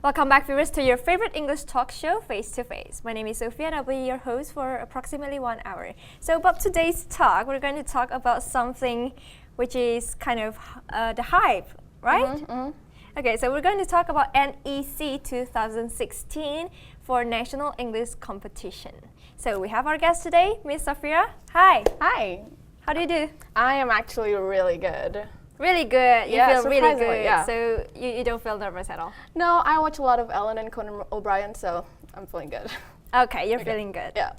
Welcome back, viewers, to your favorite English talk show, Face to Face. My name is Sophia and I'll be your host for approximately 1 hour. So about today's talk, we're going to talk about something which is kind of the hype, right? Okay, so we're going to talk about NEC 2016 for National English Competition. So we have our guest today, Miss Sophia. Hi. Hi. How do you do? I am actually really good. Really good. You Yeah, feel really surprisingly, good. yeah. So you don't feel nervous at all? No, I watch a lot of Ellen and Conan O'Brien, so I'm feeling good. Okay, you're feeling good. Yeah.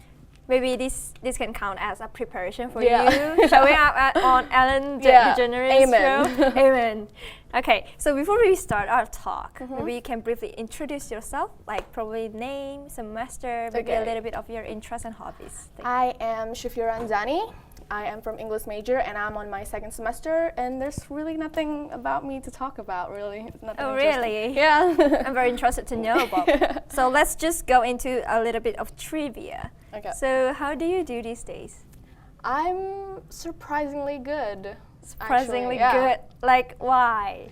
Maybe this can count as a preparation for Yeah. you showing up on Ellen Yeah. DeGeneres Amen. show. Amen. Okay, so before we start our talk, maybe you can briefly introduce yourself, like probably name, semester, maybe a Okay. little bit of your interests and hobbies. I am Shafira Anzani. I am from English major and I'm on my second semester, and there's really nothing about me to talk about, really. Nothing Oh, interesting. really? Yeah. I'm very interested to know about. So let's just go into a little bit of trivia. Okay. So how do you do these days? I'm surprisingly good. Surprisingly actually, yeah. good. Like, why?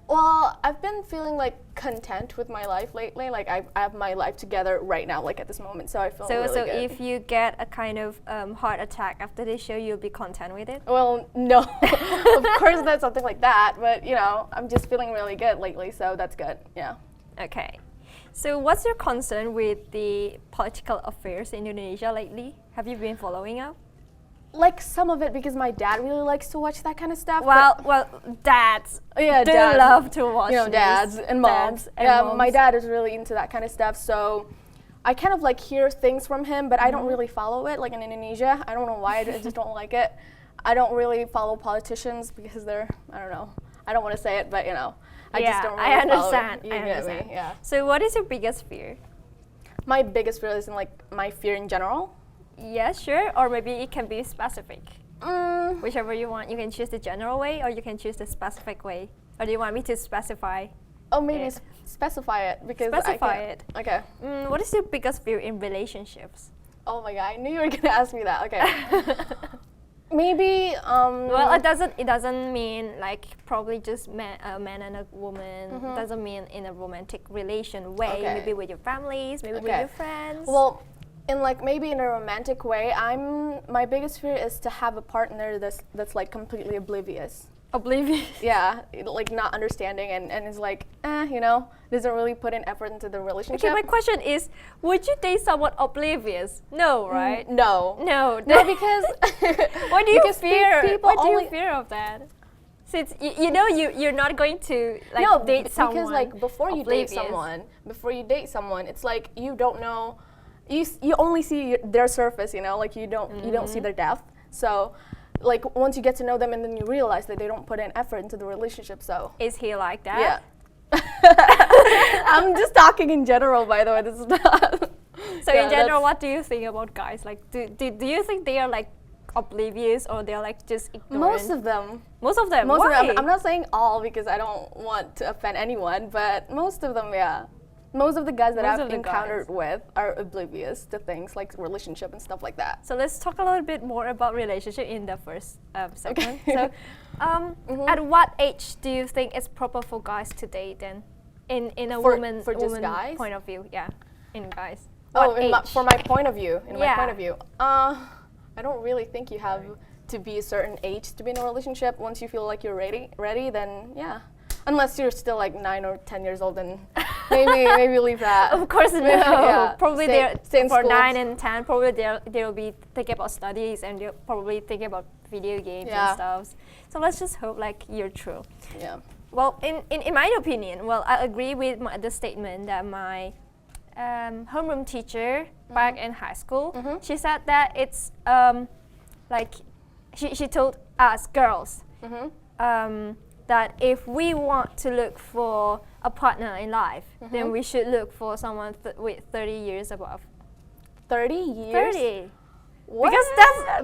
Well, I've been feeling like content with my life lately. Like I have my life together right now, like at this moment. So I feel So, really so good. if you get a kind of heart attack after this show, you'll be content with it? Well, no, of course not something like that. But you know, I'm just feeling really good lately, so that's good. Yeah. Okay. So what's your concern with the political affairs in Indonesia lately? Have you been following up? Like some of it because my dad really likes to watch that kind of stuff. Well, dads yeah, do dads, love to watch you know, this. dads and moms. Dads and Yeah, moms. my dad is really into that kind of stuff. So I kind of like hear things from him, but I don't really follow it. Like in Indonesia, I don't know why. I just don't like it. I don't really follow politicians because they're, I don't know. I don't want to say it, but you know, I just don't really I follow understand. it. You I get understand. me? Yeah. So what is your biggest fear? My biggest fear is in like my fear in general. Yeah, sure. Or maybe it can be specific. Mm, Whichever you want. You can choose the general way or you can choose the specific way. Or do you want me to specify? oh, maybe Yeah. specify it because Specify I it. can't. Okay. What is your biggest fear in relationships? Oh my god, I knew you were gonna ask me that. Okay. Maybe. Well, it doesn't mean like probably just a man and a woman. It doesn't mean in a romantic relation way. Okay. Maybe with your families, maybe with Okay. your friends. Well, in like maybe in a romantic way, my biggest fear is to have a partner that's like completely oblivious. oblivious. Yeah, like not understanding and is like, you know, doesn't really put in effort into the relationship. Okay, my question is, would you date someone oblivious? No, right? No. No. No, because Why do you because fear? people Why do you only- fear of that? Since you know you're not going to like no, date someone. because like before you date oblivious. someone, it's like you don't know, you only see their surface, you know, like you don't see their depth. So, like once you get to know them, and then you realize that they don't put in effort into the relationship. So Is he like that? yeah. I'm just talking in general, by the way. This is not. So Yeah, in general, that's- what do you think about guys? Like, do you think they are like oblivious or they're like just ignorant? Most of them. Most of them. Most Why? of them. I'm not saying all because I don't want to offend anyone, but most of them, yeah. Most of the guys that Most I've of the encountered guys. with are oblivious to things like relationship and stuff like that. So let's talk a little bit more about relationship in the first segment. Okay. So, at what age do you think it's proper for guys to date then? In a For woman just woman guys? point of view, yeah, in guys. Oh, What for my point of view. In my Yeah. point of view, I don't really think you have to be a certain age to be in a relationship. Once you feel like you're ready, then yeah. Unless you're still like 9 or 10 years old, then maybe leave that. Of course, no. Yeah. Probably Stay in for school. 9 and 10. Probably they'll be thinking about studies and they'll probably thinking about video games Yeah. and stuff. So let's just hope like you're true. Yeah. Well, in my opinion, well, I agree with the statement that my homeroom teacher back in high school, she said that it's like she told us girls that if we want to look for a partner in life, then we should look for someone with 30 years above. 30 years. 30. What?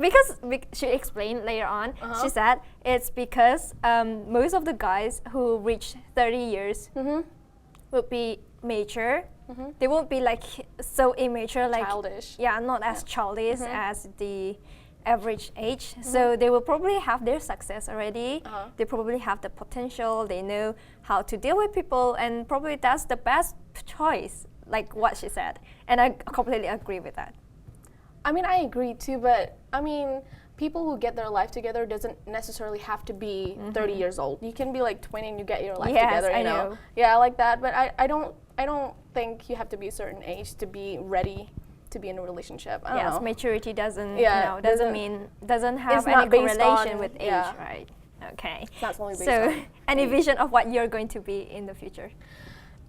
Because she explained later on. She said it's because most of the guys who reach 30 years will be mature. They won't be like so immature, like Childish. Yeah, not as childish as average age, so they will probably have their success already. Uh-huh. They probably have the potential. They know how to deal with people, and probably that's the best choice, like what she said. And I completely agree with that. I mean, I agree too, but I mean, people who get their life together doesn't necessarily have to be 30 years old. You can be like 20 and you get your life Yes, together, you I know? know. Yeah, I like that, but I don't think you have to be a certain age to be ready to be in a relationship. I don't Yes, know. maturity doesn't, Yeah, doesn't have it's any not based correlation on- with age, yeah. right? Okay. It's not only based So, on any age. vision of what you're going to be in the future?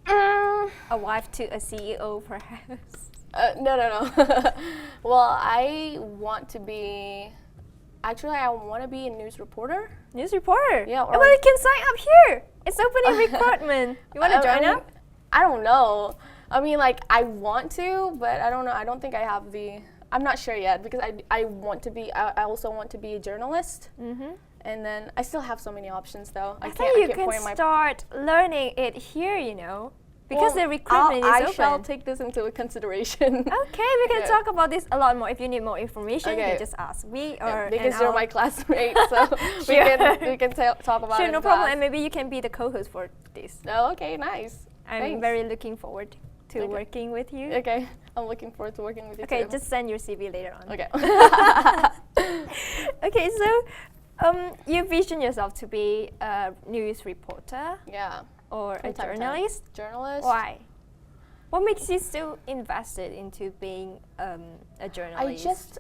A wife to a CEO, perhaps. No. Well, I want to be. Actually, I want to be a news reporter. News reporter. Yeah, Oh, or- well, you can sign up here. It's opening recruitment. You want to I join mean, up? I don't know. I mean, like, I want to, but I don't know. I don't think I have the. I'm not sure yet because I want to be. I also want to be a journalist. Mm-hmm. And then I still have so many options though. I think you can point my. start learning it here, because the recruitment I is shall open. take this into consideration. Okay, we can Yeah. talk about this a lot more. If you need more information, you Okay. can just ask me or Yeah, because and you're I'll- my classmate, so Sure. we can talk about Sure, it. no in problem. class. And maybe you can be the co-host for this. Oh, okay, nice. I'm Thanks. very looking forward to Okay. working with you. Okay, I'm looking forward to working with you Okay, too. just send your CV later on. Okay. Okay, so you vision yourself to be a news reporter Yeah. or a From time to time. journalist. Journalist. Why? What makes you so invested into being a I journalist? just,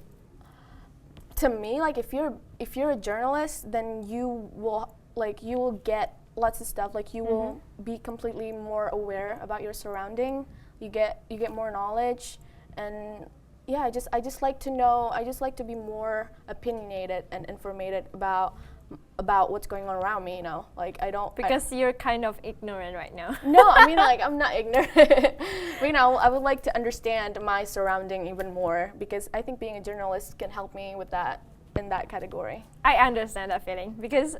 to me, like if you're a journalist, then you will get lots of stuff. Like you will be completely more aware about your surrounding. You get more knowledge, and yeah, I just like to know. I just like to be more opinionated and informated about what's going on around me. Like I don't because you're kind of ignorant right now. No, I mean like I'm not ignorant. But, I would like to understand my surrounding even more because I think being a journalist can help me with that in that category. I understand that feeling because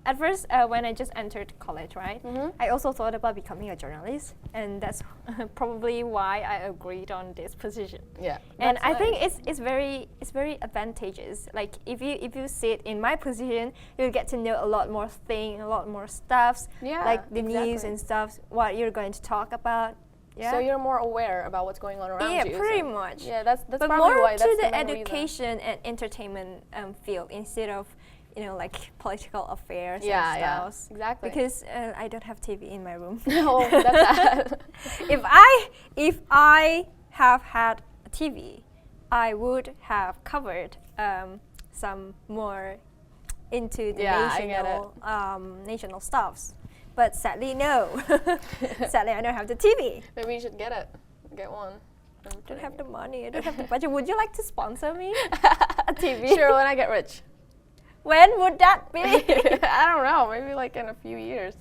at first, when I just entered college, right, I also thought about becoming a journalist, and that's probably why I agreed on this position. Yeah. And that's I nice. think it's very advantageous. Like if you sit in my position, you'll get to know a lot more things, a lot more stuffs, Yeah, like the news exactly. and stuff, what you're going to talk about. Yeah. So you're more aware about what's going on around you. Yeah, pretty so- much. Yeah, that's but probably more why. to That's the main reason. education and entertainment field instead of like political affairs Yeah, and yeah, stuff. exactly. Because I don't have TV in my room. Oh, that's sad. if I have had a TV, I would have covered some more into the Yeah, I get national stuffs. But sadly, no. Sadly, I don't have the TV. Maybe you should get it. Get one. I don't have the money. I don't have the budget. Would you like to sponsor me a TV? Sure, when I get rich. When would that be? I don't know. Maybe like in a few years.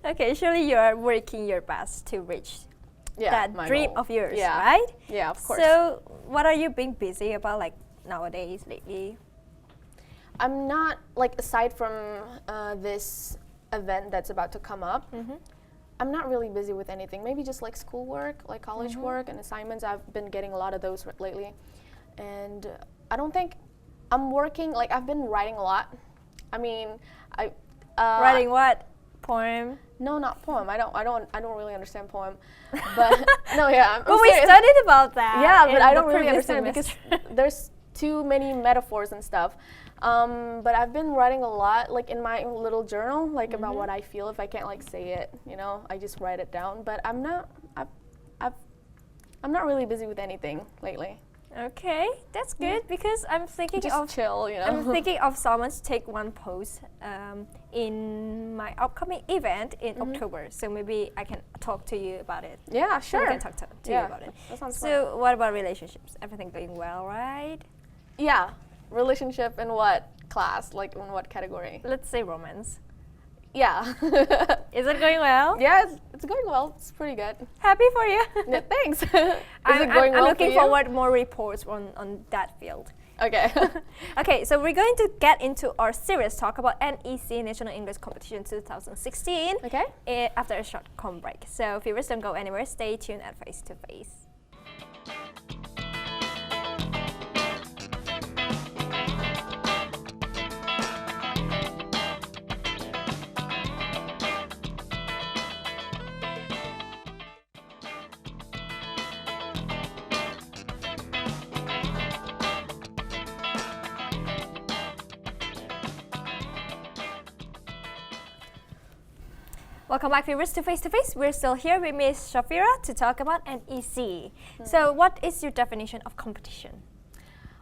Okay, surely you are working your best to reach Yeah, that my dream goal. of yours, Yeah. right? Yeah, of course. So, what are you being busy about, like nowadays, lately? I'm not like aside from this event that's about to come up. I'm not really busy with anything. Maybe just like schoolwork, like college work and assignments. I've been getting a lot of those lately, and I don't think I'm working. Like I've been writing a lot. I mean, Writing what? Poem? No, not poem. I don't really understand poem. But no, yeah. I'm Well, we serious. studied about that. Yeah, but in I the don't really previous understand because semester. there's too many metaphors and stuff. But I've been writing a lot, like in my little journal, like about what I feel. If I can't like say it, I just write it down. But I'm not really busy with anything lately. Okay, that's good because I'm thinking Just of chill, I'm thinking of someone to take one post in my upcoming event in October. So maybe I can talk to you about it. Yeah, So we sure. can talk to you Yeah, about it. that sounds fun. So what about relationships? Everything going well, right? Yeah, relationship in what class? Like in what category? Let's say romance. Yeah. Is it going well? Yeah, it's going well. It's pretty good. Happy for you. Yeah, thanks. Is I'm, it going I'm well looking for you? forward more reports on that field. Okay. Okay, so we're going to get into our serious talk about NEC National English Competition 2016 Okay. after a short com break. So viewers, don't go anywhere. Stay tuned at Face to Face. Welcome back, viewers, to Face to Face. We're still here with Miss Shafira to talk about NEC. So, what is your definition of competition?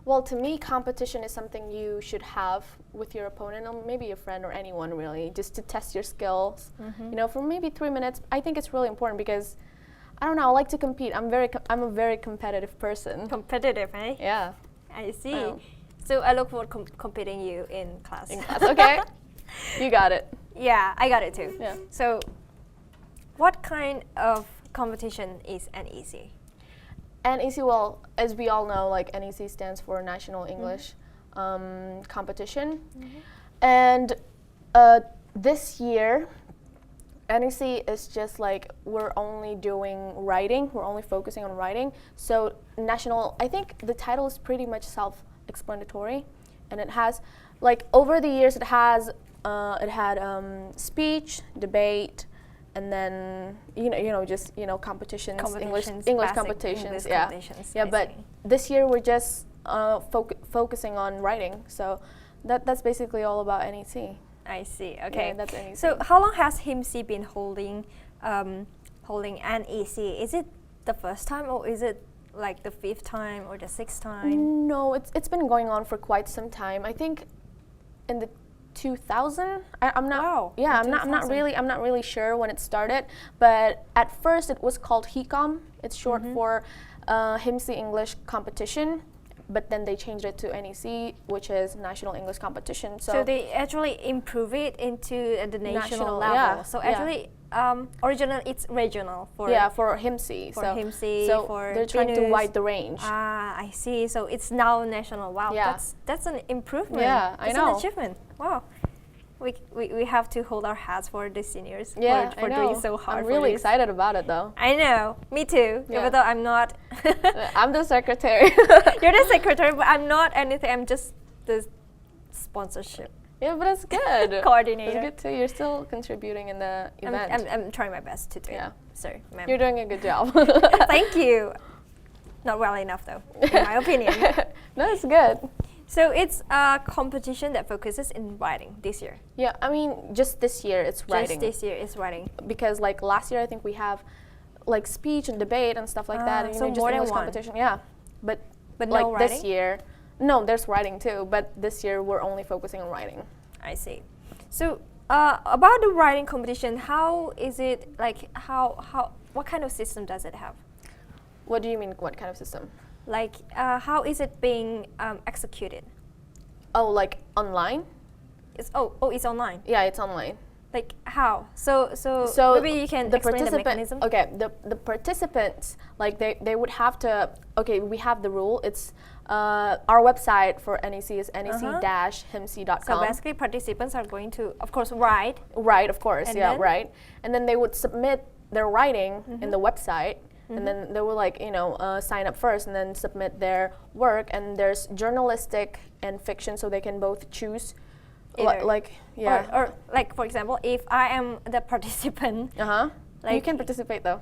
Well, to me, competition is something you should have with your opponent, or maybe your friend or anyone really, just to test your skills. You know, for maybe 3 minutes. I think it's really important because, I don't know, I like to compete. I'm a very competitive person. Competitive, eh? Yeah. I see. Oh. So I look forward competing you in class. In class, okay. You got it. Yeah, I got it too. Yeah. So, what kind of competition is NEC? NEC, well, as we all know, like NEC stands for National English Competition. And this year, NEC is just like we're only doing writing. We're only focusing on writing. So national, I think the title is pretty much self-explanatory, and it has, like over the years, it had speech, debate, and then just competitions, English competitions, yeah. But this year we're just focusing on writing. So that's basically all about NEC. I see. Okay. Yeah, that's NEC. So how long has HIMSI been holding NEC? Is it the first time, or is it like the 5th time or the 6th time? No, it's been going on for quite some time. I think in the 2000. I'm not. Wow. Yeah, I'm not really sure when it started. But at first it was called HECOM. It's short for HIMSI English Competition. But then they changed it to NEC, which is National English Competition. So they actually improve it into the national level. Yeah, so actually, original it's regional for HIMSI. For HIMSI, so for they're trying to PNUS. widen the range. Ah, I see. So it's now national. Wow, Yeah. that's an improvement. Yeah, I that's know. an achievement. Wow. We have to hold our hats for the seniors Yeah, for I know. doing so hard. I'm for really this. excited about it though. I know, me too. Yeah. Even though I'm not. I'm the secretary. You're the secretary, but I'm not anything. I'm just the sponsorship Yeah, but it's good. coordinator. It's good too. You're still contributing in the event. I'm trying my best to do. Yeah. Sorry, ma'am. You're doing a good job. Thank you. Not well enough though, in my opinion. No, it's good. So it's a competition that focuses in writing this year. Yeah, I mean, just this year it's writing. Just this year is writing. Because like last year I think we have like speech and debate and stuff like that. And, so just more than English one. competition. Yeah, but But like no writing? this year, no, there's writing too. But this year we're only focusing on writing. I see. So about the writing competition, how is it like? What kind of system does it have? What do you mean? What kind of system? Like how is it being executed? Oh, like online? It's it's online. Yeah, it's online. Like how? So maybe you can explain the mechanism. Okay, the participants, like they would have to. Okay, we have the rule. It's our website for NEC is nec-himsi.com. So basically, participants are going to, of course, write. Right, of course, And yeah, then? right. And then they would submit their writing in the website, and then they will sign up first and then submit their work. And there's journalistic and fiction, so they can both choose. Either. Or like for example, if I am the participant. You Like- can participate though.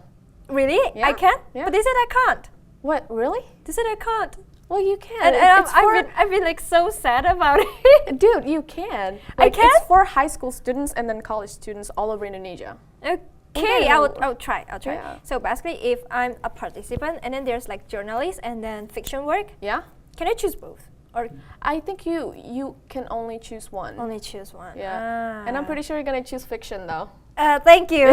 Really? Yeah. I can? Yeah. But they said I can't. What, really? They said I can't. Well, you can. And It's I've been like so sad about it. dude, you can. I Like, can? It's for high school students and then college students all over Indonesia. Okay, I'll try. Yeah. So basically, if I'm a participant and then there's like journalists and then fiction work, Yeah? can I choose both or I think you can only choose one. only choose one? Yeah. And I'm pretty sure you're gonna choose fiction though. Thank you.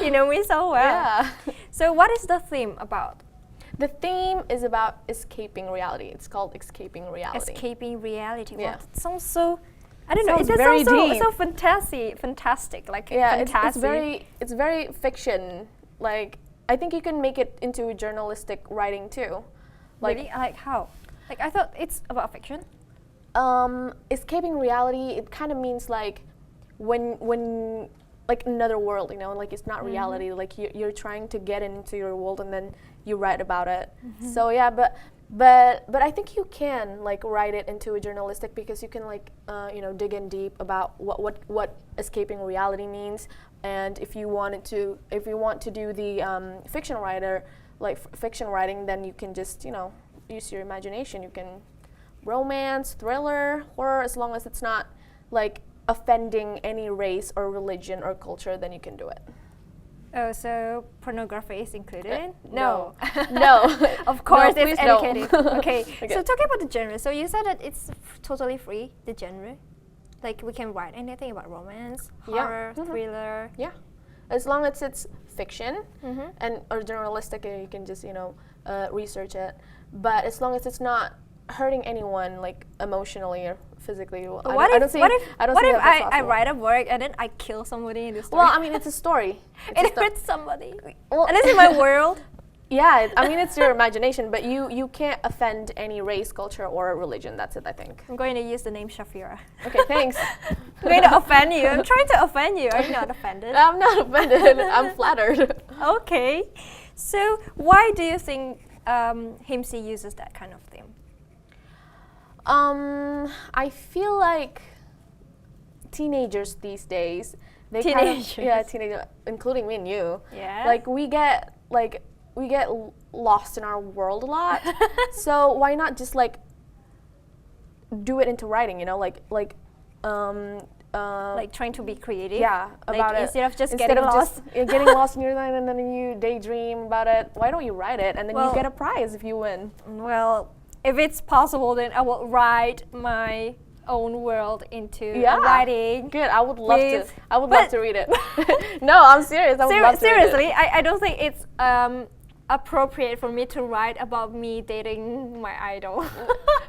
You know me so well. Yeah. So what is the theme about? The theme is about escaping reality. It's called Escaping Reality. Escaping reality. Yeah. Wow, that sounds so. I don't know. Sounds It very sounds deep. so fantastic. Like Yeah, fantastic. it's very fiction. Like I think you can make it into journalistic writing too. Like Really? Like how? Like I thought it's about fiction. escaping reality, it kind of means like when like another world, like it's not reality. Like you're trying to get into your world and then you write about it. So yeah, but I think you can like write it into a journalistic because you can like dig in deep about what escaping reality means. And if you want to do the fiction writer like fiction writing, then you can just use your imagination. You can romance, thriller, horror, as long as it's not like offending any race or religion or culture, then you can do it. Oh, so pornography is included? No. No. Of course, No, it's please no. educated. Okay. Okay. So talking about the genre, so you said that it's totally free, the genre. Like we can write anything about romance, Yeah. horror, thriller. Yeah, as long as it's fiction Mm-hmm. and or journalistic, you can just research it. But as long as it's not hurting anyone like emotionally or physically, well, What I don't see. what if, I don't what see if that that's I possible. write a work and then I kill somebody in the story? Well, I mean, it's a story. It's a it sto- hurts somebody. Well, And this is my world. yeah, I mean, it's your imagination, but you can't offend any race, culture, or religion. That's it, I think. I'm going to use the name Shafira. Okay, thanks. I'm going to offend you. I'm trying to offend you. Are you not offended? I'm not offended. I'm flattered. Okay. So why do you think Himsi uses that kind of theme? I feel like teenagers these days, they teenagers, including me and you. Yeah. Like we get lost in our world a lot. So why not just like do it into writing? Like trying to be creative. yeah, about it. Instead of just getting lost. getting lost in your mind and then you daydream about it. Why don't you write it and then Well- you get a prize if you win? Well, if it's possible, then I will write my own world into Yeah. writing. Good. I would love With- to. I would love to read it. No, I'm serious. I would love to read it. Seriously, I don't think it's appropriate for me to write about me dating my idol.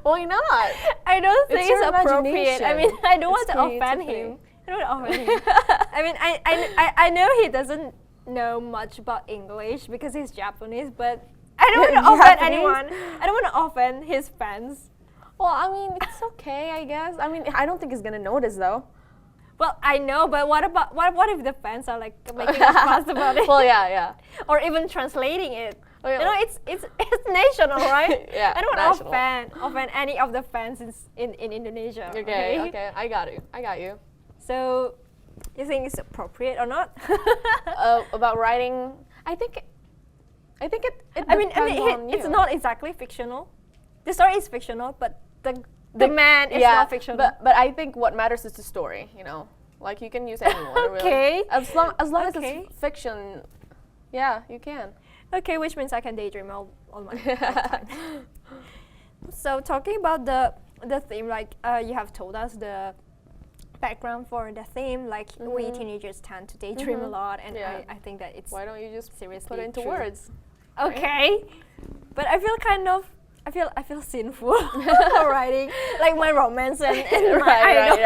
Why not? I don't think It's your it's appropriate. I mean, imagination. I don't want It's to offend creativity. him. I don't want to offend him. I mean, I know he doesn't know much about English because he's Japanese, but I don't want to offend Japanese? anyone. I don't want to offend his fans. Well, I mean, it's okay, I guess. I mean, I don't think he's gonna notice though. Well, I know, but what if the fans are like making a fuss about it, Well, yeah. or even translating it? Oh, yeah. You know, it's national, right? Yeah, I don't want national. to offend any of the fans in Indonesia. Okay. I got you. So, you think it's appropriate or not? About writing, I think it I mean, depends on it's you. not exactly fictional. The story is fictional, but the man is yeah, not fictional. But I think what matters is the story. Like you can use anyone. Okay. Really. As long as Okay. it's fiction, yeah, you can. Okay, which means I can daydream all my time. So talking about the theme, like you have told us the background for the theme, like we teenagers tend to daydream a lot, and Yeah. I think that it's Why don't you just seriously put it into true. words? Okay, but I feel sinful writing like my romance and my right. idol.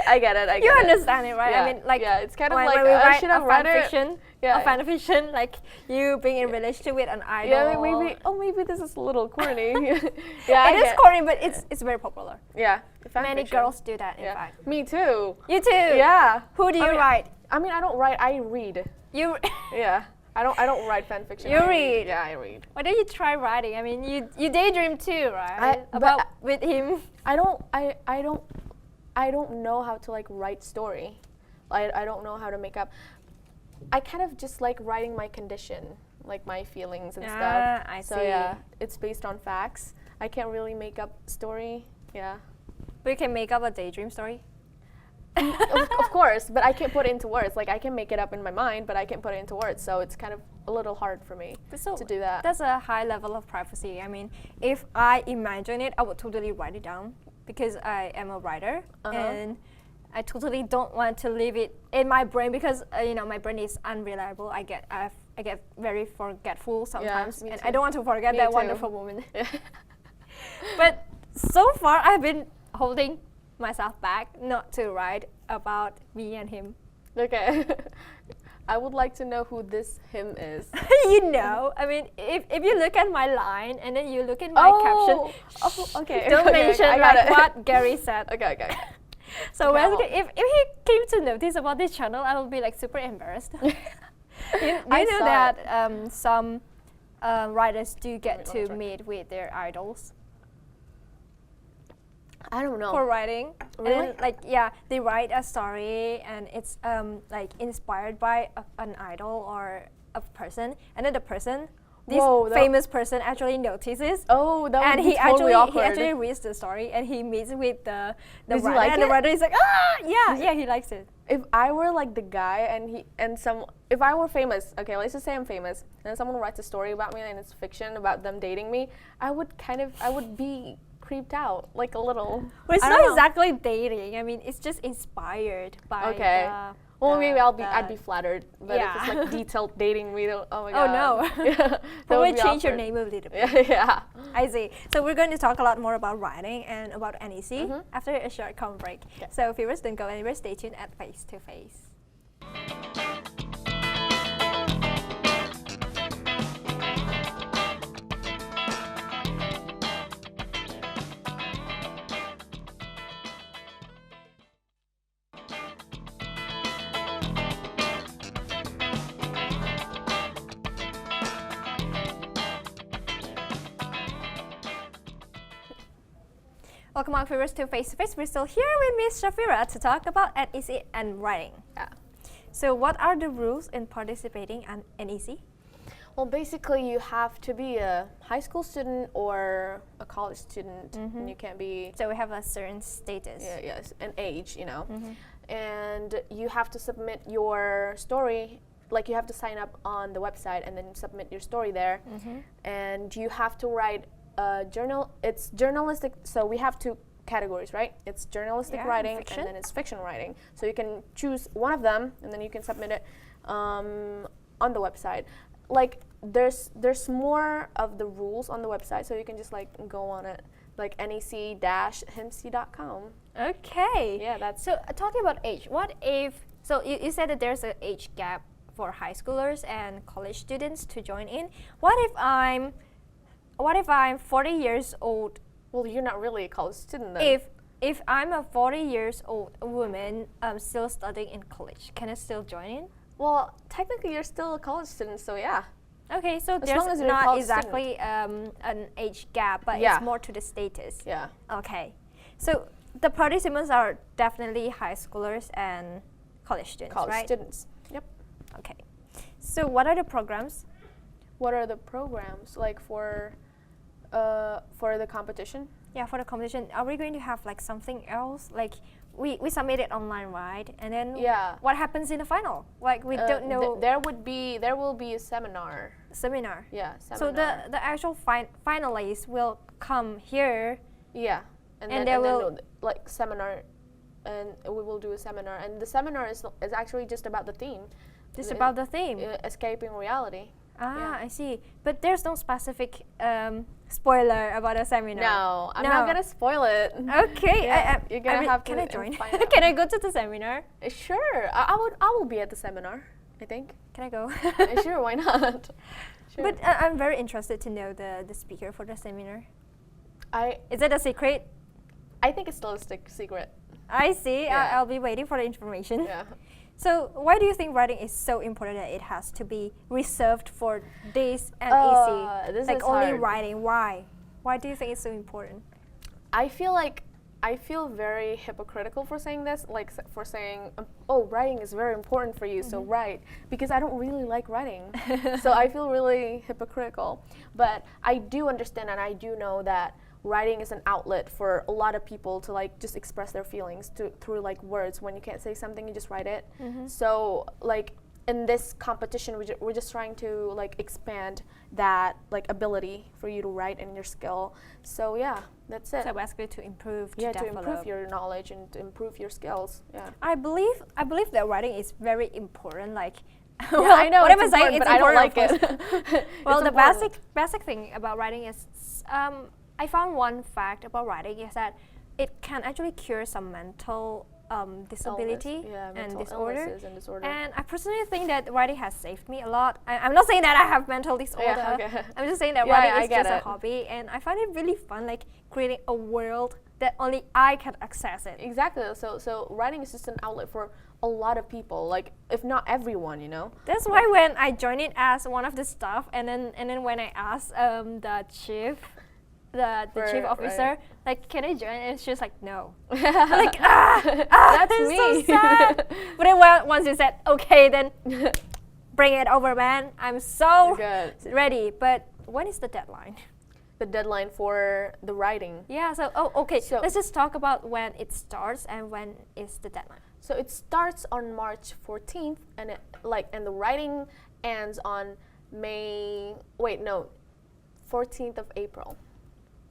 I get it. You understand it, right? Yeah, I mean, like yeah, it's kind of when, like when we I write should a have read fan it. fiction, Yeah. a fan fiction, like you being in relationship with an idol. Yeah, maybe this is a little corny. Yeah, It is corny, but it's very popular. Yeah, fan Many fiction. girls do that, in Yeah, fact. me too. You too. Yeah. Who do you I mean, write? I mean, I don't write. I read. You. Yeah, I don't write fan fiction. You I read. Yeah, I read. Why don't you try writing? I mean, you daydream too, right? but About with him. I don't know how to like write story. I don't know how to make up. I kind of just like writing my condition, like my feelings and stuff. I So see. yeah, it's based on facts. I can't really make up story. Yeah. But you can make up a daydream story. Of course, but I can't put it into words. Like I can make it up in my mind, but I can't put it into words. So it's kind of a little hard for me So to do that. That's a high level of privacy. I mean, if I imagine it, I would totally write it down because I am a writer and I totally don't want to leave it in my brain because my brain is unreliable. I get very forgetful sometimes, me and too. I don't want to forget Me that too. wonderful moment. But so far, I've been holding myself back not to write about me and him. Okay. I would like to know who this him is. I mean, if you look at my line and then you look at my caption, Okay. don't okay, mention I got like it. what Gary said. Okay. So Okay, basically, if he came to notice about this channel, I will be like super embarrassed. you I know saw that some writers do get Let me to try. meet with their idols I don't know. for writing. Really? And then, they write a story and it's like inspired by an idol or a person, and then the person this Whoa, famous person actually notices. Oh, that would And be totally he awkward. actually reads the story and he meets with the Does he writer, like and it? the writer is like, yeah, he likes it. If I were like the guy if I were famous, okay, let's just say I'm famous, and someone writes a story about me and it's fiction about them dating me, I would be creeped out, like a little. Well, it's I not don't know. exactly dating. I mean, it's just inspired by. Okay. Well, maybe I'd be flattered, but Yeah. if it's like detailed dating me, oh my Oh, god. no. Yeah, that Probably would be change your awkward. name a little bit. Yeah. I see. So we're going to talk a lot more about writing and about NEC after a short com break. Okay. So viewers, don't go anywhere. Stay tuned at Face to Face. Welcome back, viewers, to Face to Face. We're still here with Miss Shafira to talk about NEC and writing. Yeah. So, what are the rules in participating in NEC? Well, basically, you have to be a high school student or a college student, and you can't be. So we have a certain status. Yeah, yes, an age, and you have to submit your story. Like you have to sign up on the website and then submit your story there, and you have to write a journal. It's journalistic. So we have two categories, right? It's journalistic Yeah, writing fiction. and then it's fiction writing. So you can choose one of them and then you can submit it on the website. Like there's more of the rules on the website, so you can just like go on it, like nec-himc.com. Okay. Yeah, that's So talking about age, what if? So you said that there's an age gap for high schoolers and college students to join in. What if I'm 40 years old? well, you're not really a college student then. If I'm a 40 years old woman still studying in college, can I still join in? Well, technically you're still a college student, so yeah. Okay, so As there's long as you're a not college exactly an age gap, but Yeah. it's more to the status. Yeah. Okay, so the participants are definitely high schoolers and college students, College right? students. Yep. Okay, so what are the programs? What are the programs like for the competition? Yeah, for the competition, are we going to have like something else? Like we submit it online, right? And then Yeah. what happens in the final? Like we don't know. There will be a seminar. Seminar. Yeah, seminar. So the actual finalists will come here. Yeah, And then, they and then will- like seminar, and we will do a seminar, and the seminar is actually just about the theme. Just Uh, about the theme. Escaping reality. Ah, yeah. I see. But there's no specific spoiler about a seminar. No, I'm No. not gonna spoil it. Okay, Yeah, you're gonna have can to I join? find out. Can I go to the seminar? Sure, I will be at the seminar. I think. Can I go? Sure, why not? Sure. But I'm very interested to know the speaker for the seminar. I Is it a secret? think it's still a secret. I see. Yeah. I'll be waiting for the information. Yeah. So why do you think writing is so important that it has to be reserved for this NEC? This Like is only hard. writing. Why? Why do you think it's so important? I feel very hypocritical for saying this, like for saying, oh, writing is very important for you, so write, because I don't really like writing. So I feel really hypocritical. But I do understand and I do know that writing is an outlet for a lot of people to like just express their feelings through like words. When you can't say something, you just write it. So like in this competition, we're just trying to like expand that like ability for you to write and your skill. So yeah, that's it. So basically to improve, Yeah, to develop. improve your knowledge and to improve your skills. Yeah. I believe that writing is very important. Like, Yeah, I know what it's am I saying? important, It's but I don't important, like of it. course. Well, It's the important. basic thing about writing is, I found one fact about writing is that it can actually cure some mental disability Illness. Yeah, and mental disorder. illnesses and disorder. And I personally think that writing has saved me a lot. I'm not saying that I have mental disorder. okay. I'm just saying that Yeah, writing I is get just a it. hobby, and I find it really fun, like creating a world that only I can access it. Exactly. So writing is just an outlet for a lot of people, like if not everyone, you know. That's why when I joined it as one of the staff, and then when I asked the chief Right, officer, right. like, can I join? And she was like, no. Like That's me. so sad. But then once you said, okay, then bring it over, man. I'm so Good. ready. But when is the deadline? The deadline for the writing. Yeah, so, okay. So- Let's just talk about when it starts and when is the deadline. So it starts on March 14th, and and the writing ends on 14th of April.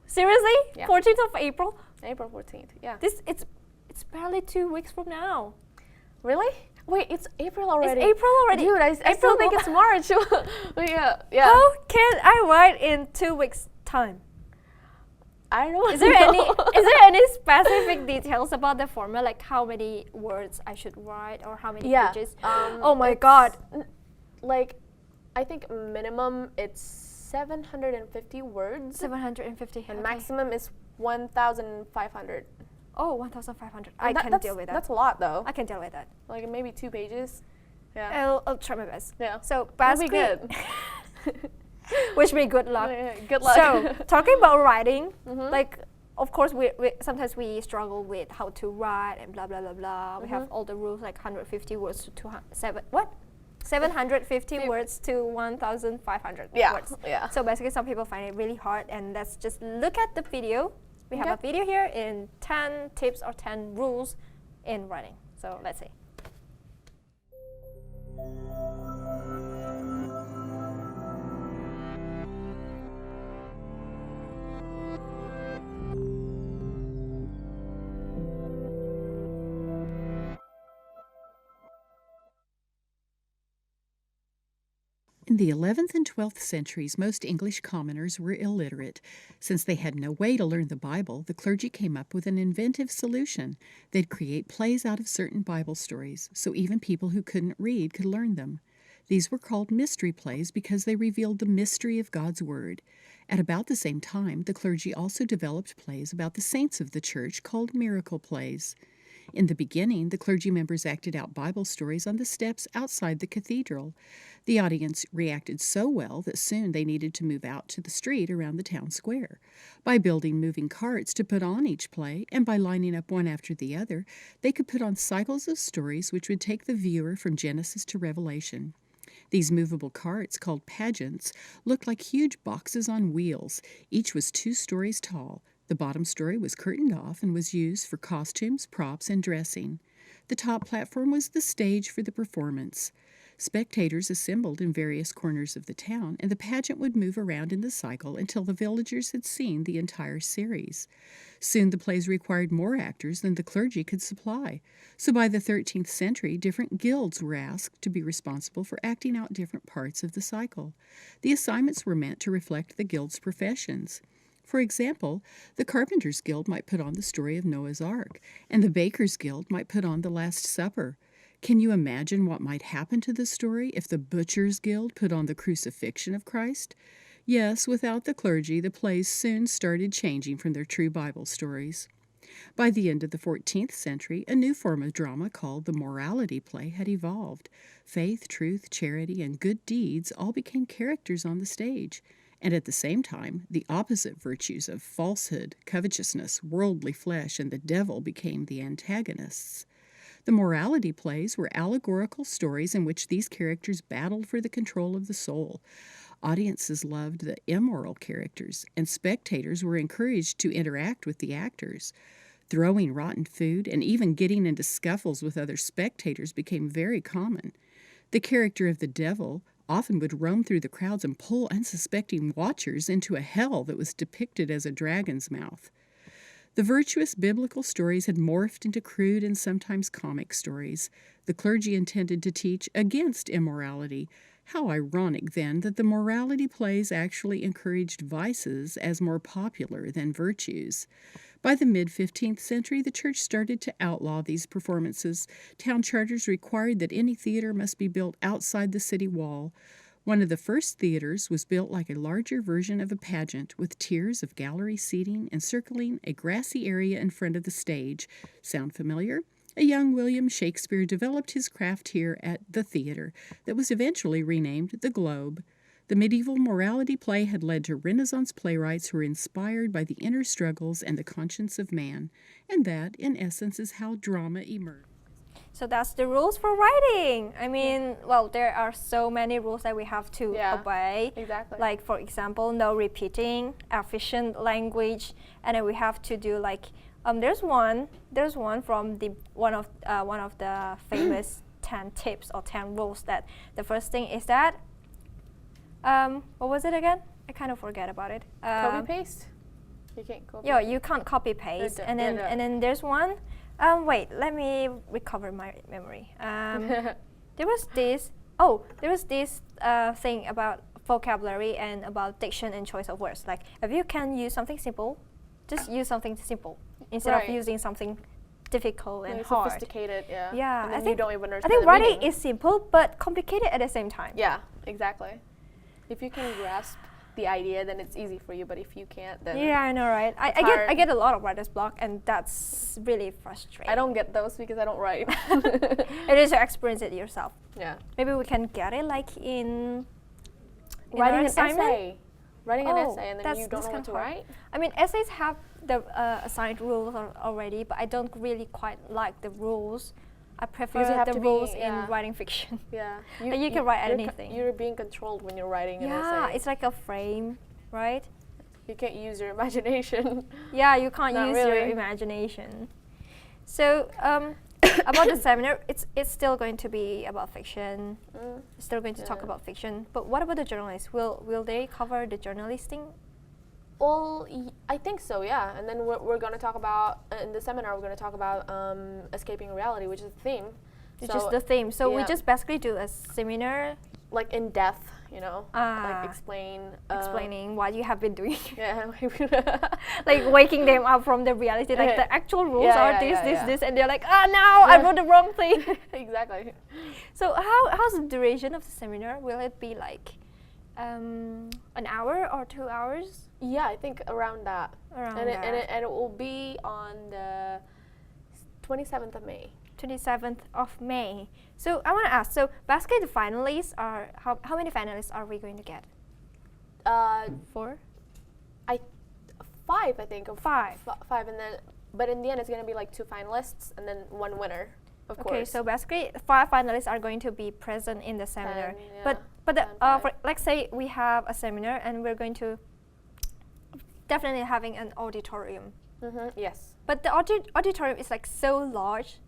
Seriously? Yeah. 14th of April? April 14th. Yeah. It's barely 2 weeks from now. Really? Wait, it's April already. It's April already. Dude, I still think it's March. yeah. How can I write in 2 weeks' time? I don't know. Is there any specific details about the format, like how many words I should write or how many pages? Oh my god. Like, I think minimum it's 750 words. 750. And okay. maximum is 1,500. Oh, 1,500. And I can deal with that. That's a lot though. I can deal with that. Like maybe 2 pages. Yeah. I'll try my best. Yeah. So That'll be basically, good. wish me good luck. Yeah, good luck. So talking about writing, Mhm. like of course we sometimes we struggle with how to write and blah blah blah blah. We have all the rules like 150 words to 750 words to 1,500 Yeah. words. Yeah. So basically, some people find it really hard, and let's just look at the video. We have a video here in 10 tips or 10 rules in writing. So let's see. In the 11th and 12th centuries, most English commoners were illiterate. Since they had no way to learn the Bible, the clergy came up with an inventive solution. They'd create plays out of certain Bible stories, so even people who couldn't read could learn them. These were called mystery plays because they revealed the mystery of God's Word. At about the same time, the clergy also developed plays about the saints of the church called miracle plays. In the beginning, the clergy members acted out Bible stories on the steps outside the cathedral. The audience reacted so well that soon they needed to move out to the street around the town square. By building moving carts to put on each play, and by lining up one after the other, they could put on cycles of stories which would take the viewer from Genesis to Revelation. These movable carts, called pageants, looked like huge boxes on wheels. Each was 2 stories tall. The bottom story was curtained off and was used for costumes, props, and dressing. The top platform was the stage for the performance. Spectators assembled in various corners of the town, and the pageant would move around in the cycle until the villagers had seen the entire series. Soon the plays required more actors than the clergy could supply. So by the 13th century, different guilds were asked to be responsible for acting out different parts of the cycle. The assignments were meant to reflect the guild's professions. For example, the Carpenters' Guild might put on the story of Noah's Ark, and the Bakers' Guild might put on the Last Supper. Can you imagine what might happen to the story if the Butchers' Guild put on the crucifixion of Christ? Yes, without the clergy, the plays soon started changing from their true Bible stories. By the end of the 14th century, a new form of drama called the morality play had evolved. Faith, truth, charity, and good deeds all became characters on the stage. And at the same time, the opposite virtues of falsehood, covetousness, worldly flesh, and the devil became the antagonists. The morality plays were allegorical stories in which these characters battled for the control of the soul. Audiences loved the immoral characters, and spectators were encouraged to interact with the actors. Throwing rotten food and even getting into scuffles with other spectators became very common. The character of the devil often would roam through the crowds and pull unsuspecting watchers into a hell that was depicted as a dragon's mouth. The virtuous biblical stories had morphed into crude and sometimes comic stories. The clergy intended to teach against immorality. How ironic, then, that the morality plays actually encouraged vices as more popular than virtues. By the mid-15th century, the church started to outlaw these performances. Town charters required that any theater must be built outside the city wall. One of the first theaters was built like a larger version of a pageant, with tiers of gallery seating encircling a grassy area in front of the stage. Sound familiar? A young William Shakespeare developed his craft here at the theater that was eventually renamed the Globe. The medieval morality play had led to Renaissance playwrights who were inspired by the inner struggles and the conscience of man, and that, in essence, is how drama emerged. So that's the rules for writing. I mean, well, there are so many rules that we have to Yeah. obey. Exactly. Like, for example, no repeating, efficient language, and then we have to do like there's one from the one of the famous 10 tips or 10 rules. That the first thing is that what was it again? I kind of forget about it. Copy paste. You can't copy. Yeah, you can't copy paste, and then there's one. Wait, let me recover my memory. There was this. Oh, there was this thing about vocabulary and about diction and choice of words. Like, if you can use something simple, just use something simple instead Right. of using something difficult and Like hard. sophisticated, yeah. Yeah, And I then think you don't even I understand think the writing meaning. is simple but complicated at the same time. Yeah, exactly. If you can grasp the idea, then it's easy for you. But if you can't, then Yeah, I know, right? I hard. get a lot of writer's block, and that's really frustrating. I don't get those because I don't write. It is to experience it yourself. Yeah. Maybe we can get it like in Writing our an assignment? essay. Writing an Oh, essay and then that's- you don't that's know what kinda to hard. write. I mean, essays have the assigned rules already, but I don't really quite like the rules. I prefer Because you have the to be- rules yeah. in writing fiction. Yeah. You can write you're anything. You're being controlled when you're writing an Yeah, essay. it's like a frame, right? You can't use your imagination. Yeah, you can't Not use your really. imagination. So about the seminar, it's still going to be about fiction. Mm. We're still going to talk Yeah. about fiction. But what about the journalists? Will they cover the journalisting? Well, I think so, yeah. And then we're going to talk about, in the seminar, we're going to talk about escaping reality, which is the theme. Which So, is the theme. So we yeah. just basically do a seminar like in depth, you know, Ah. like explain. explaining what you have been doing. Yeah. Like waking them up from the reality, like Yeah. the actual rules Yeah, are yeah, this, yeah, this, yeah. this, and they're like, oh no, I Yeah. wrote the wrong thing. Exactly. So how's the duration of the seminar? Will it be like an hour or 2 hours? Yeah, I think around that. Around And that. it will be on the 27th of May. 27th of May. So I want to ask, so basically the finalists are, how many finalists are we going to get? 4? 5, I think. Of 5. 5, and then, but in the end, it's going to be like 2 finalists and then 1 winner, of Okay, course. so basically 5 finalists are going to be present in the seminar. 10, yeah, But the, 10, 5. let's say we have a seminar and we're going to definitely having an auditorium. Yes. But the auditorium is like so large.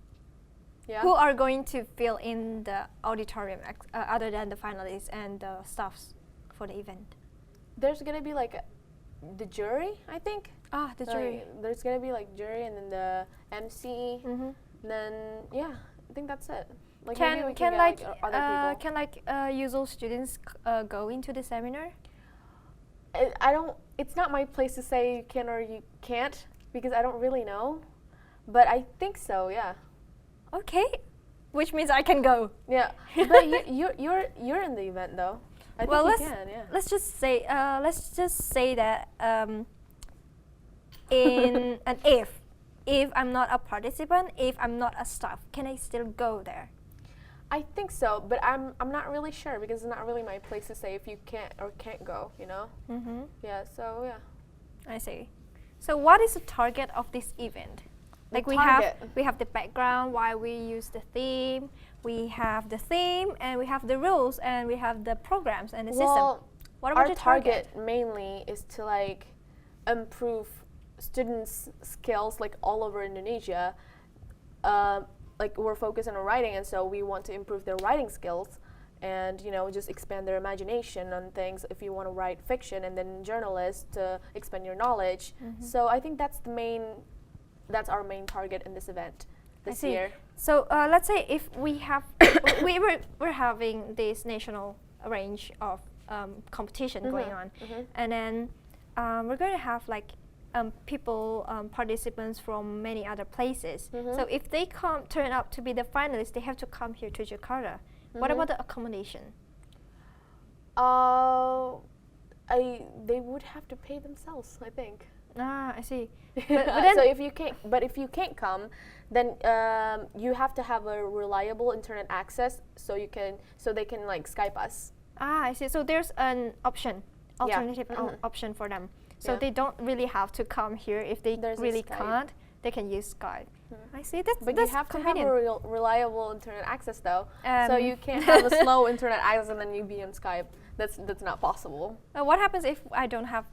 Yeah. Who are going to fill in the auditorium other than the finalists and the staffs for the event? There's going to be like the jury, I think. Ah, the jury. Like, there's going to be like jury and then the MC. Mm-hmm. Then, yeah, I think that's it. Like maybe Can we can get, like other people. can like usual students go into the seminar? I don't. It's not my place to say you can or you can't because I don't really know, but I think so. Yeah. Okay, which means I can go. Yeah. But you're in the event though. I Well, think you can. Yeah. Let's just say that in an if I'm not a participant, if I'm not a staff, can I still go there? I think so, but I'm not really sure because it's not really my place to say if you can't or can't go. You know. Mm-hmm. Yeah. So yeah. I see. So what is the target of this event? The Like we target. have the background, why we use the theme, we have the theme, and we have the rules, and we have the programs and the system. Well, What about our the target? mainly is to like improve students' skills like all over Indonesia. Like we're focusing on writing, and so we want to improve their writing skills, and just expand their imagination on things. If you want to write fiction, and then journalists to expand your knowledge. So I think that's our main target in this event this see. year. So let's say if we have we're having this national range of competition going on, and then we're going to have like people participants from many other places. So if they turn up to be the finalists, they have to come here to Jakarta. What about the accommodation? They would have to pay themselves, I think. Ah, I see. But then So if you can't come, then you have to have a reliable internet access so they can like Skype us. Ah, I see. So there's an alternative Mhm. option for them. So Yeah. they don't really have to come here if they There's a really Skype. can't. they can use Skype. I see. That's But that's you have to have convenient. a reliable internet access though. So you can't have a slow internet access and then you be on Skype. That's not possible. What happens if I don't have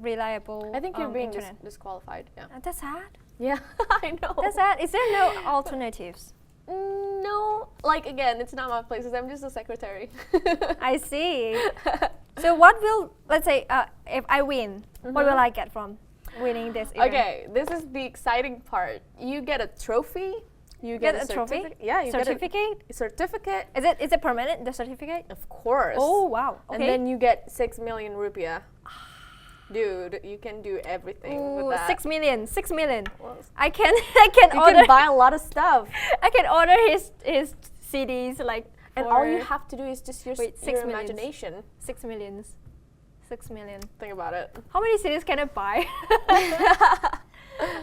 reliable? I think you're being internet. disqualified. Yeah. That's sad. Yeah, I know. That's sad. Is there no alternatives? No, like again, it's not my place. 'Cause I'm just a secretary. I see. So what will, let's say, if I win, what will I get from winning this event? Okay, this is the exciting part. You get a trophy. You Get get a trophy? Yeah, you Certificate? get a certificate. Is it permanent, the certificate? Of course. Oh, wow. Okay. And then you get 6 million rupiah. Dude, you can do everything Ooh, with that. 6 million, 6 million. Well, I can you order can buy a lot of stuff. I can order his CDs like And for all you have to do is just your, Wait, 6 your millions. imagination. 6 millions. 6 million. Think about it. How many CDs can I buy?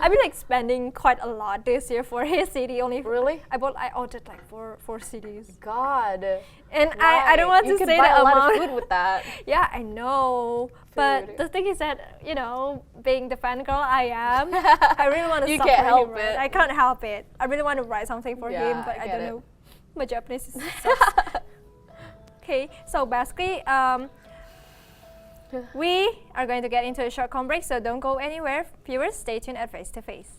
I've been like spending quite a lot this year for his CD only. Really? I ordered like four CDs. God. And I don't want you to could say buy the a lot amount. of food with that. Yeah, I know. But Food. the thing is that, being the fangirl I am, I really want to You suffer can't help him, it. I can't help it. I really want to write something for him, Yeah, but I I get don't it. know. My Japanese is so Okay, so basically, we are going to get into a short com break, so don't go anywhere. Viewers, stay tuned at Face to Face.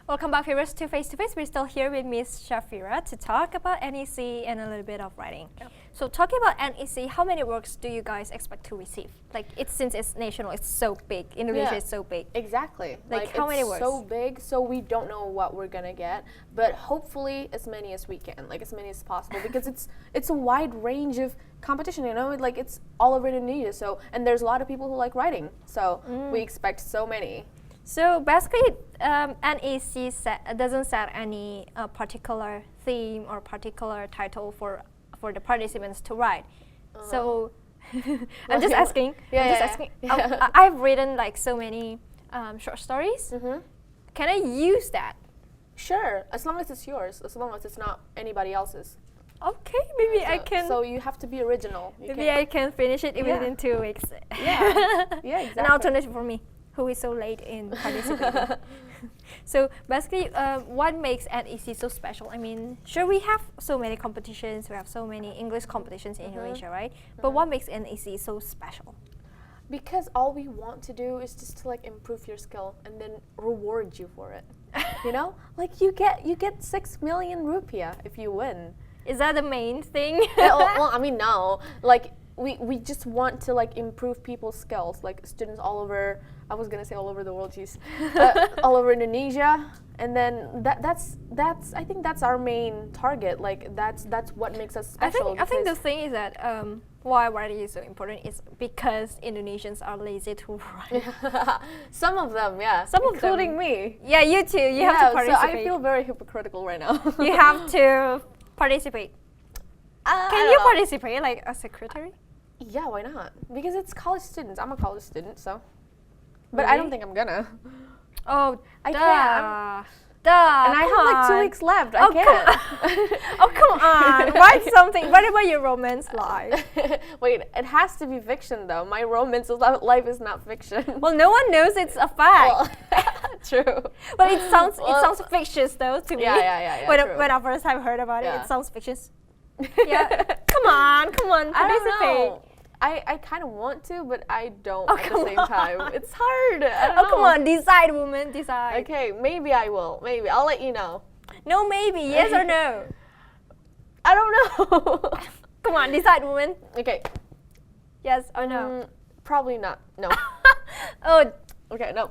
Welcome back, viewers, to Face to Face. We're still here with Miss Shafira to talk about NEC and a little bit of writing. Yep. So, talking about NEC, how many works do you guys expect to receive? Like, since it's national, it's so big. Indonesia Yeah. is so big. Exactly. Like, how many it's words? so big, so we don't know what we're gonna get, but hopefully as many as we can, like as many as possible, because it's a wide range of competition. Like it's all over Indonesia. So and there's a lot of people who like writing, so we expect so many. So basically, NEC doesn't set any particular theme or particular title for the participants to write. So I'm just asking. Yeah, I'm just yeah, asking. yeah. I've written like so many short stories. Can I use that? Sure, as long as it's yours, as long as it's not anybody else's. Okay, maybe I can. So you have to be original. You Maybe can't- I can finish it Yeah. within 2 weeks. Yeah, exactly. An alternative for me, who is so late in participating. So basically, what makes NEC so special? I mean, sure, we have so many competitions. We have so many English competitions in Indonesia, right? But what makes NEC so special? Because all we want to do is just to like improve your skill and then reward you for it. You know, like you get 6 million rupiah if you win. Is that the main thing? Well, I mean, no. Like we just want to like improve people's skills, like students all over. I was gonna say all over the world, geez, all over Indonesia, and then that's I think that's our main target. Like that's what makes us special. I think the because- thing is that why writing is so important is because Indonesians are lazy to write. some of them, yeah, Some of them. including me. Yeah, you too. You have to So participate. I feel very hypocritical right now. You have to participate. I Can don't you know. participate like a secretary? Yeah, why not? Because it's college students. I'm a college student, so. But I don't Really? think I'm gonna. Oh, I duh. can't. Duh. And I come have like 2 on. weeks left. Oh, I can't. Oh, come on. Write something. Write about your romance life. Wait, it has to be fiction though. My romance life is not fiction. Well, no one knows it's a fact. Well, true. But it sounds Well, fictitious though to me. Yeah, When, true. when I first time heard about it, Yeah. it sounds fictitious. Yeah. Come on, I don't participate. know. I kind of want to, but I don't Oh, at the come same on. time. It's hard. I don't Oh, come know. on, decide, woman, decide. Okay, maybe I will. Maybe I'll let you know. No, maybe, yes or no. I don't know. Come on, decide, woman. Okay. Yes or no. Probably not. No. Oh, Okay, no.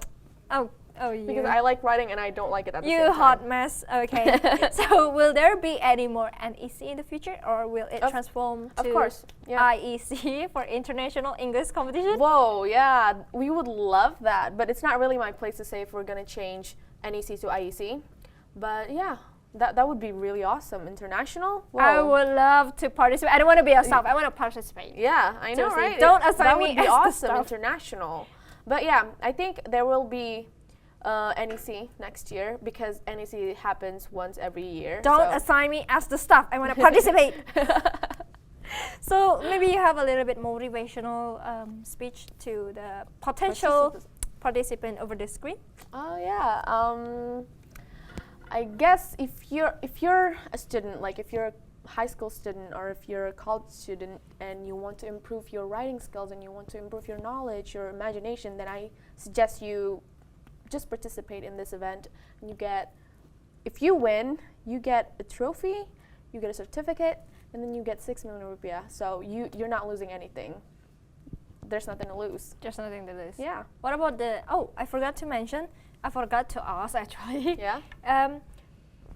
oh, you. Because I like writing and I don't like it at the You same time. hot mess. Okay. So will there be any more NEC in the future, or will it Of- transform to Of course. Yeah. IEC for International English Competition? Whoa, yeah. We would love that, but it's not really my place to say if we're gonna change NEC to IEC. But yeah, That would be really awesome. International? I Whoa. would love to participate. I don't want to be a staff. I want to participate. Yeah, I know, Seriously, right? don't assign that me would be as the awesome. staff. International. But yeah, I think there will be NEC next year because NEC happens once every year. Don't so. assign me as the staff. I want to participate. So maybe you have a little bit motivational speech to the potential participant over the screen. Oh yeah. I guess if you're a student, like if you're a high school student or if you're a college student and you want to improve your writing skills and you want to improve your knowledge, your imagination, then I suggest you just participate in this event. And if you win, you get a trophy, you get a certificate, and then you get 6 million rupiah. So you're not losing anything. There's nothing to lose. Just nothing to lose. Yeah. What about I forgot to mention. I forgot to ask actually. Yeah.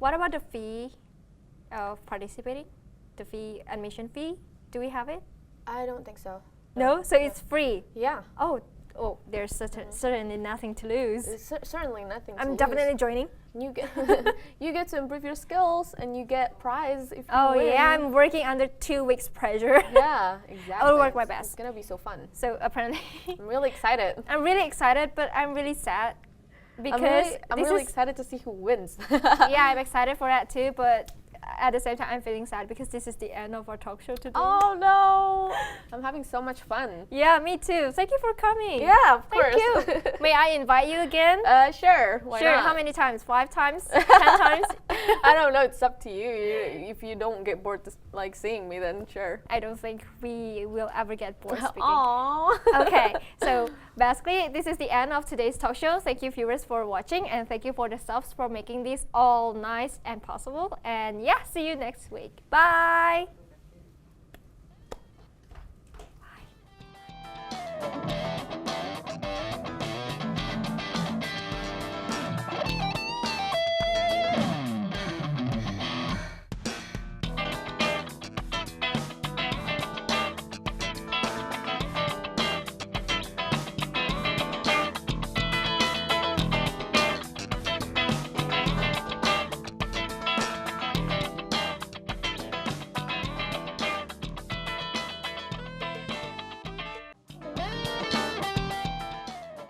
What about the fee of participating? The fee, admission fee? Do we have it? I don't think so. No? So it's free? Yeah. Oh, there's certainly nothing to lose. It's certainly nothing. I'm to definitely lose. joining. You get you get to improve your skills and you get prize if you Oh win. yeah, I'm working under 2 weeks pressure. Yeah, exactly. I'll work my It's best. gonna be so fun. So apparently, I'm really excited. I'm really excited, but I'm really sad because I'm this really is excited to see who wins. yeah, I'm excited for that too, but at the same time, I'm feeling sad because this is the end of our talk show today. Oh no! I'm having so much fun. Yeah, me too. Thank you for coming. Yeah, of Thank course. you. May I invite you again? Sure. Why Sure. not? How many times? 5 times? 10 times? I don't know. It's up to you. If you don't get bored like seeing me, then sure. I don't think we will ever get bored speaking. Aww. Okay, so basically, this is the end of today's talk show. Thank you, viewers, for watching, and thank you for the staffs for making this all nice and possible. And yeah, see you next week. Bye. Bye.